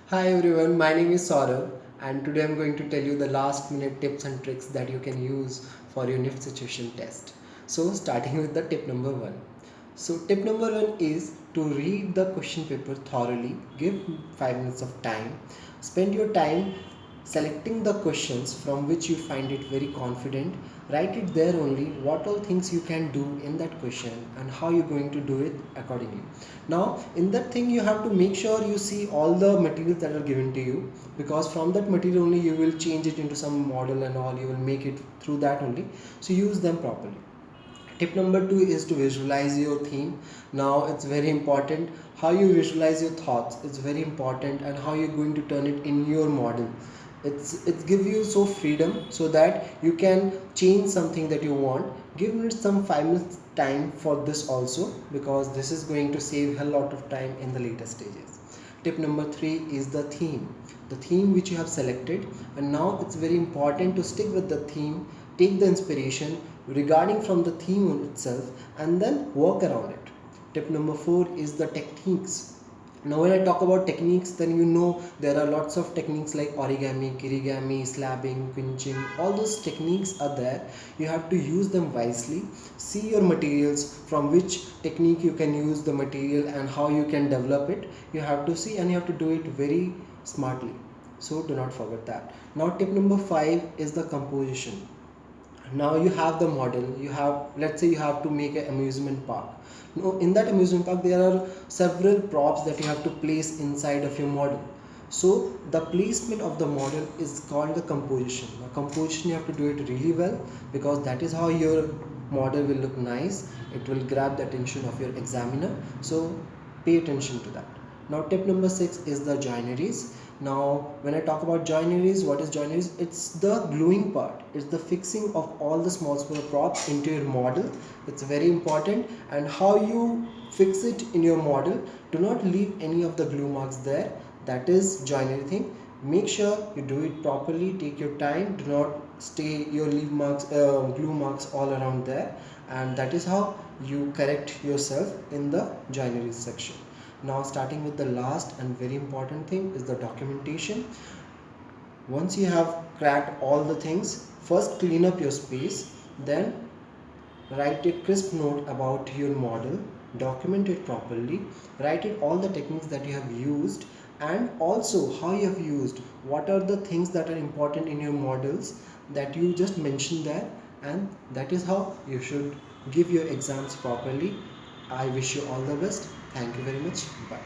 Hi everyone, my name is Saurav and today I'm going to tell you the last minute tips and tricks that you can use for your Nift situation test. So starting with the tip number 1. So tip number 1 is to read the question paper thoroughly, give 5 minutes of time, spend your time selecting the questions from which you find it very confident. Write it there only what all things you can do in that question and how you're going to do it accordingly. Now in that thing you have to make sure you see all the materials that are given to you, because from that material only you will change it into some model and all, you will make it through that only. So use them properly. Tip number 2 is to visualize your theme. Now it's very important how you visualize your thoughts. It's very important, and how you're going to turn it in your model. It's give you so freedom so that you can change something that you want. Give it some 5 minutes time for this also, because this is going to save a lot of time in the later stages. Tip number 3 is the theme which you have selected, and now it's very important to stick with the theme. Take the inspiration regarding from the theme itself and then work around it. Tip number 4 is the techniques. Now when I talk about techniques, then you know there are lots of techniques like origami, kirigami, slabbing, quinching. All those techniques are there. You have to use them wisely. See your materials, from which technique you can use the material and how you can develop it. You have to see, and you have to do it very smartly. So do not forget that. Now tip number 5 is the composition. Now you have the model, you have, let's say you have to make an amusement park. Now in that amusement park there are several props that you have to place inside of your model. So the placement of the model is called the composition. Now composition you have to do it really well, because that is how your model will look nice. It will grab the attention of your examiner. So pay attention to that. Now tip number 6 is the joineries. Now when I talk about joineries, what is joineries? It's the gluing part. It's the fixing of all the small props into your model. It's very important. And how you fix it in your model, do not leave any of the glue marks there. That is joinery thing. Make sure you do it properly. Take your time. Do not stay your leave marks, glue marks all around there. And that is how you correct yourself in the joinery section. Now starting with the last and very important thing is the documentation. Once you have cracked all the things, first clean up your space, then write a crisp note about your model, document it properly, write it all the techniques that you have used, and also how you have used, what are the things that are important in your models that you just mentioned there. And that is how you should give your exams properly. I wish you all the best. Thank you very much. Bye.